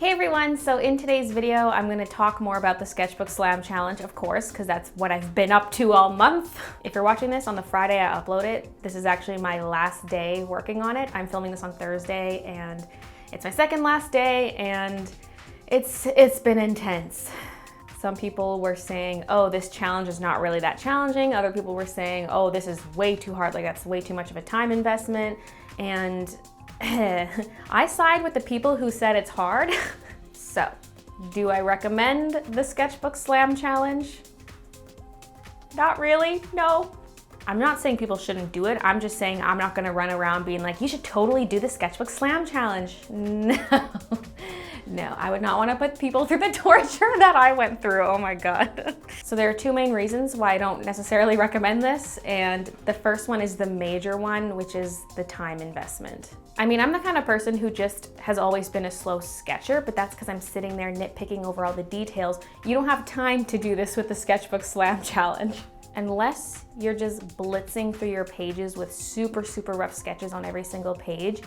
Hey everyone, so in today's video, I'm gonna talk more about the Sketchbook Slam Challenge, of course, because that's what I've been up to all month. If you're watching this on the Friday I upload it, this is actually my last day working on it. I'm filming this on Thursday and it's my second last day and it's been intense. Some people were saying, oh, this challenge is not really that challenging. Other people were saying, oh, this is way too hard, like that's way too much of a time investment. And I side with the people who said it's hard. So, do I recommend the Sketchbook Slam Challenge? Not really, no. I'm not saying people shouldn't do it. I'm just saying I'm not gonna run around being like, you should totally do the Sketchbook Slam Challenge. No. No, I would not want to put people through the torture that I went through. Oh my God. So there are two main reasons why I don't necessarily recommend this. And the first one is the major one, which is the time investment. I mean, I'm the kind of person who just has always been a slow sketcher, but that's because I'm sitting there nitpicking over all the details. You don't have time to do this with the Sketchbook Slam Challenge. Unless you're just blitzing through your pages with super rough sketches on every single page,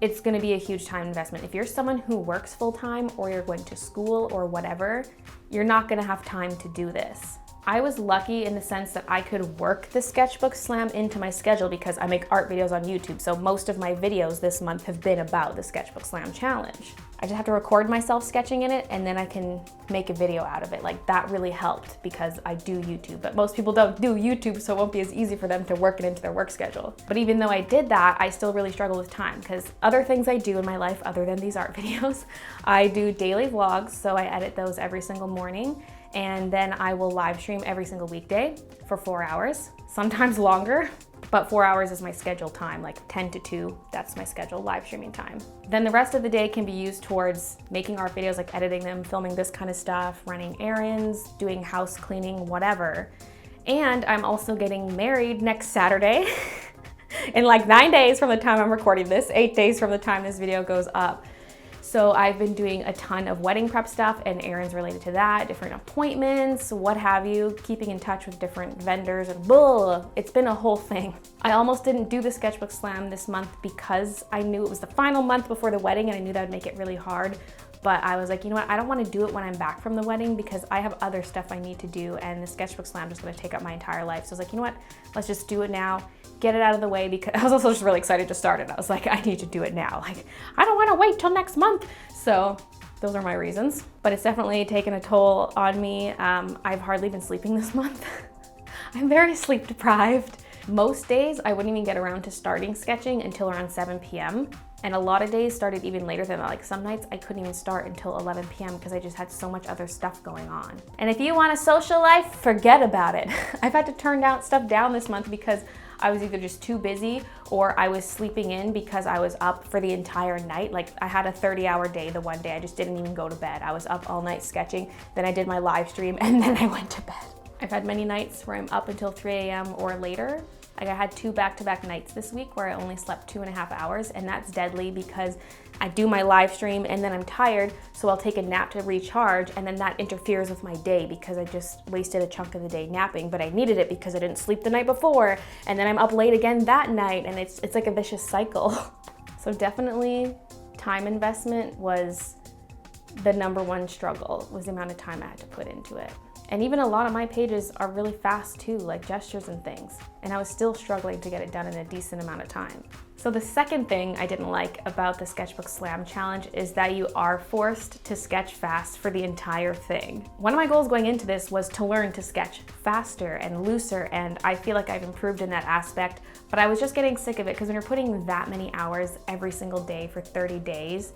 it's gonna be a huge time investment. If you're someone who works full-time or you're going to school or whatever, you're not gonna have time to do this. I was lucky in the sense that I could work the Sketchbook Slam into my schedule because I make art videos on YouTube, so most of my videos this month have been about the Sketchbook Slam Challenge. I just have to record myself sketching in it and then I can make a video out of it. Like that really helped because I do YouTube, but most people don't do YouTube, so it won't be as easy for them to work it into their work schedule. But even though I did that, I still really struggle with time because other things I do in my life other than these art videos, I do daily vlogs, so I edit those every single morning. And then I will live stream every single weekday for 4 hours, sometimes longer, but 4 hours is my scheduled time, like 10 to 2, that's my scheduled live streaming time. Then the rest of the day can be used towards making art videos, like editing them, filming this kind of stuff, running errands, doing house cleaning, whatever. And I'm also getting married next Saturday in like 9 days from the time I'm recording this, 8 days from the time this video goes up. So I've been doing a ton of wedding prep stuff and errands related to that, different appointments, what have you, keeping in touch with different vendors and blah, it's been a whole thing. I almost didn't do the Sketchbook Slam this month because I knew it was the final month before the wedding and I knew that would make it really hard. But I was like, you know what, I don't want to do it when I'm back from the wedding because I have other stuff I need to do and the Sketchbook Slam is going to take up my entire life. So I was like, you know what, let's just do it now, get it out of the way, because I was also just really excited to start it. I was like, I need to do it now. Like, I don't want to wait till next month. So those are my reasons, but it's definitely taken a toll on me. I've hardly been sleeping this month. I'm very sleep deprived. Most days I wouldn't even get around to starting sketching until around 7 p.m. And a lot of days started even later than that. Like some nights I couldn't even start until 11 p.m. because I just had so much other stuff going on. And if you want a social life, forget about it. I've had to turn stuff down this month because I was either just too busy or I was sleeping in because I was up for the entire night. Like I had a 30-hour day the one day. I just didn't even go to bed. I was up all night sketching, then I did my live stream and then I went to bed. I've had many nights where I'm up until 3 a.m. or later. Like I had 2 back-to-back nights this week where I only slept 2.5 hours, and that's deadly because I do my live stream and then I'm tired, so I'll take a nap to recharge, and then that interferes with my day because I just wasted a chunk of the day napping, but I needed it because I didn't sleep the night before, and then I'm up late again that night, and it's like a vicious cycle. So definitely time investment was the #1 struggle, was the amount of time I had to put into it. And even a lot of my pages are really fast too, like gestures and things. And I was still struggling to get it done in a decent amount of time. So the second thing I didn't like about the Sketchbook Slam Challenge is that you are forced to sketch fast for the entire thing. One of my goals going into this was to learn to sketch faster and looser, and I feel like I've improved in that aspect, but I was just getting sick of it because when you're putting that many hours every single day for 30 days,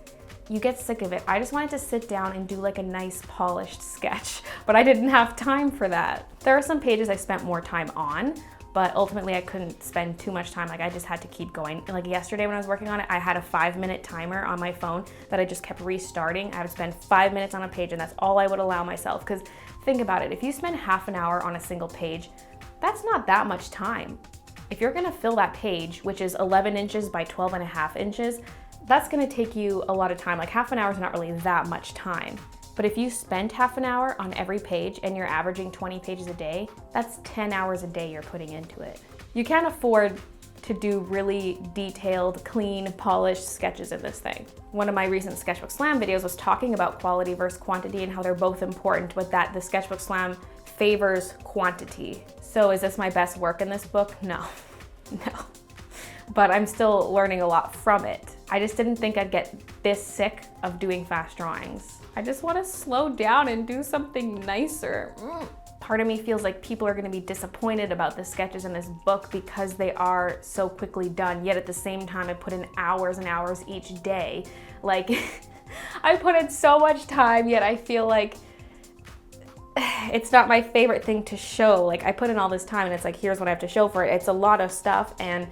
you get sick of it. I just wanted to sit down and do like a nice polished sketch, but I didn't have time for that. There are some pages I spent more time on, but ultimately I couldn't spend too much time. Like I just had to keep going. And like yesterday when I was working on it, I had a 5-minute timer on my phone that I just kept restarting. I would spend 5 minutes on a page and that's all I would allow myself. Because think about it, if you spend half an hour on a single page, that's not that much time. If you're gonna fill that page, which is 11 inches by 12.5 inches, that's gonna take you a lot of time. Like half an hour is not really that much time. But if you spend half an hour on every page and you're averaging 20 pages a day, that's 10 hours a day you're putting into it. You can't afford to do really detailed, clean, polished sketches in this thing. One of my recent Sketchbook Slam videos was talking about quality versus quantity and how they're both important, but that the Sketchbook Slam favors quantity. So is this my best work in this book? No, no. But I'm still learning a lot from it. I just didn't think I'd get this sick of doing fast drawings. I just want to slow down and do something nicer. Part of me feels like people are going to be disappointed about the sketches in this book because they are so quickly done, yet at the same time I put in hours and hours each day. Like, I put in so much time, yet I feel like it's not my favorite thing to show. Like, I put in all this time and it's like, here's what I have to show for it. It's a lot of stuff, and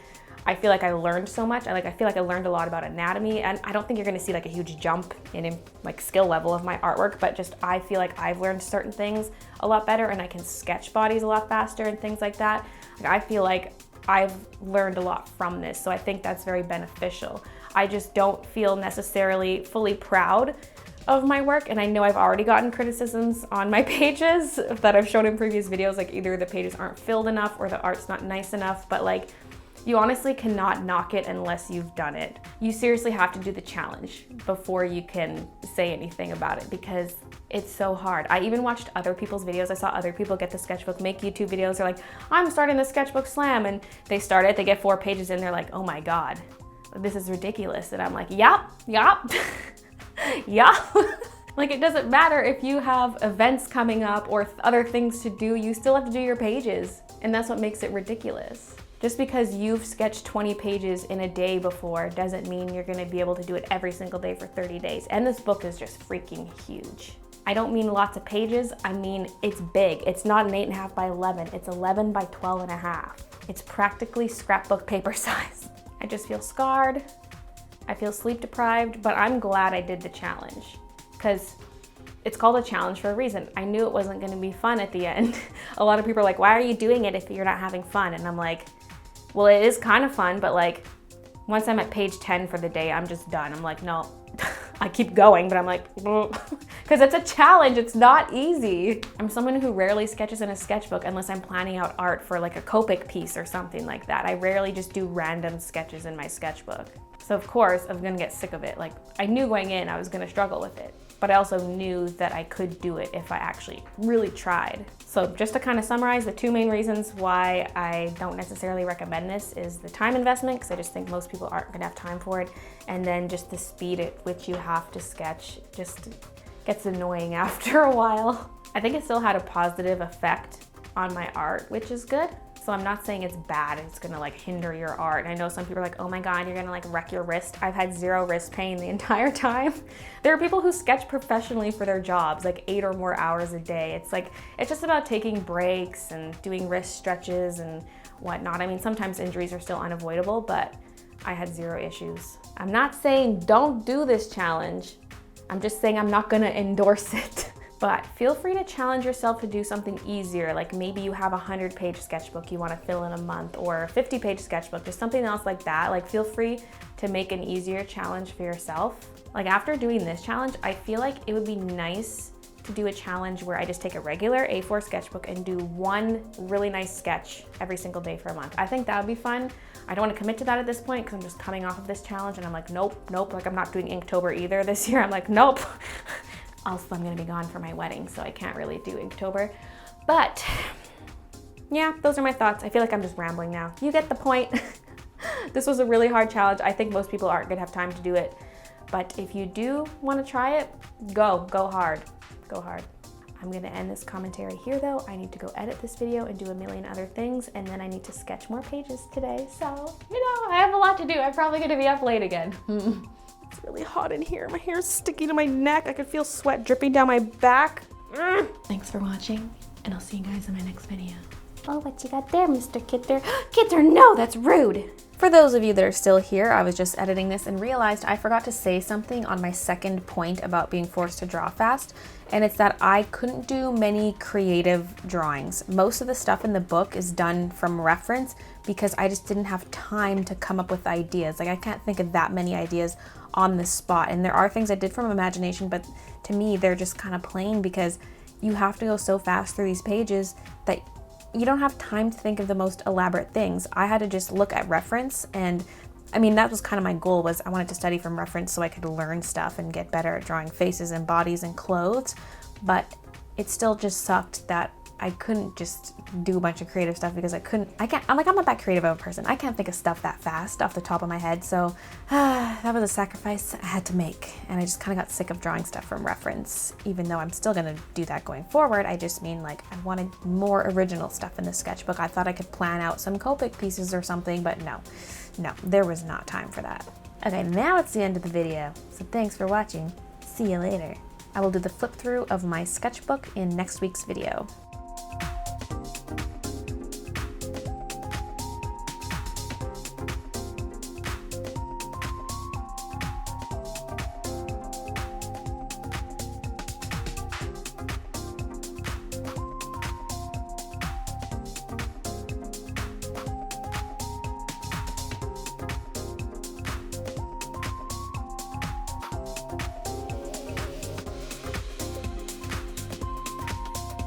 I feel like I learned so much. I feel like I learned a lot about anatomy, and I don't think you're gonna see like a huge jump in like skill level of my artwork, but just I feel like I've learned certain things a lot better, and I can sketch bodies a lot faster and things like that. Like, I feel like I've learned a lot from this, so I think that's very beneficial. I just don't feel necessarily fully proud of my work, and I know I've already gotten criticisms on my pages that I've shown in previous videos, like either the pages aren't filled enough or the art's not nice enough, but like, you honestly cannot knock it unless you've done it. You seriously have to do the challenge before you can say anything about it, because it's so hard. I even watched other people's videos. I saw other people get the sketchbook, make YouTube videos. They're like, I'm starting the Sketchbook Slam, and they start it, they get 4 pages in, they're like, oh my God, this is ridiculous. And I'm like, yep. Yeah. Like, it doesn't matter if you have events coming up or other things to do, you still have to do your pages. And that's what makes it ridiculous. Just because you've sketched 20 pages in a day before doesn't mean you're gonna be able to do it every single day for 30 days. And this book is just freaking huge. I don't mean lots of pages, I mean it's big. It's not an 8.5 by 11, it's 11 by 12.5. It's practically scrapbook paper size. I just feel scarred, I feel sleep deprived, but I'm glad I did the challenge, because it's called a challenge for a reason. I knew it wasn't gonna be fun at the end. A lot of people are like, why are you doing it if you're not having fun? And I'm like, well, it is kind of fun, but like, once I'm at page 10 for the day, I'm just done. I'm like, no, I keep going, but I'm like, because it's a challenge, it's not easy. I'm someone who rarely sketches in a sketchbook unless I'm planning out art for like a Copic piece or something like that. I rarely just do random sketches in my sketchbook. So of course, I'm gonna get sick of it. Like, I knew going in I was gonna struggle with it, but I also knew that I could do it if I actually really tried. So just to kind of summarize, the 2 main reasons why I don't necessarily recommend this is the time investment, because I just think most people aren't gonna have time for it, and then just the speed at which you have to sketch just gets annoying after a while. I think it still had a positive effect on my art, which is good. So I'm not saying it's bad, it's gonna like hinder your art. I know some people are like, oh my God, you're gonna like wreck your wrist. I've had 0 wrist pain the entire time. There are people who sketch professionally for their jobs, like 8 or more hours a day. It's like, it's just about taking breaks and doing wrist stretches and whatnot. I mean, sometimes injuries are still unavoidable, but I had 0 issues. I'm not saying don't do this challenge. I'm just saying I'm not gonna endorse it. But feel free to challenge yourself to do something easier, like maybe you have a 100-page sketchbook you want to fill in a month, or a 50-page sketchbook, just something else like that. Like, feel free to make an easier challenge for yourself. Like, after doing this challenge, I feel like it would be nice to do a challenge where I just take a regular A4 sketchbook and do 1 really nice sketch every single day for a month. I think that would be fun. I don't want to commit to that at this point because I'm just coming off of this challenge and I'm like, nope. Like, I'm not doing Inktober either this year. I'm like, nope. Also, I'm gonna be gone for my wedding, so I can't really do Inktober. But yeah, those are my thoughts. I feel like I'm just rambling now. You get the point. This was a really hard challenge. I think most people aren't gonna have time to do it. But if you do wanna try it, go hard, go hard. I'm gonna end this commentary here though. I need to go edit this video and do a million other things, and then I need to sketch more pages today. So, you know, I have a lot to do. I'm probably gonna be up late again. It's really hot in here. My hair's sticking to my neck. I can feel sweat dripping down my back. Thanks for watching, and I'll see you guys in my next video. Oh, what you got there, Mr. Kidder? Kidder, no, that's rude. For those of you that are still here, I was just editing this and realized I forgot to say something on my second point about being forced to draw fast, and it's that I couldn't do many creative drawings. Most of the stuff in the book is done from reference because I just didn't have time to come up with ideas. Like, I can't think of that many ideas on the spot, and there are things I did from imagination, but to me they're just kind of plain because you have to go so fast through these pages that you don't have time to think of the most elaborate things. I had to just look at reference, and I mean, that was kind of my goal, was I wanted to study from reference so I could learn stuff and get better at drawing faces and bodies and clothes, but it still just sucked that I couldn't just do a bunch of creative stuff because I'm not that creative of a person. I can't think of stuff that fast off the top of my head. So that was a sacrifice I had to make. And I just kind of got sick of drawing stuff from reference, even though I'm still gonna do that going forward. I just mean, like, I wanted more original stuff in the sketchbook. I thought I could plan out some Copic pieces or something, but no, there was not time for that. Okay, now it's the end of the video. So thanks for watching. See you later. I will do the flip through of my sketchbook in next week's video.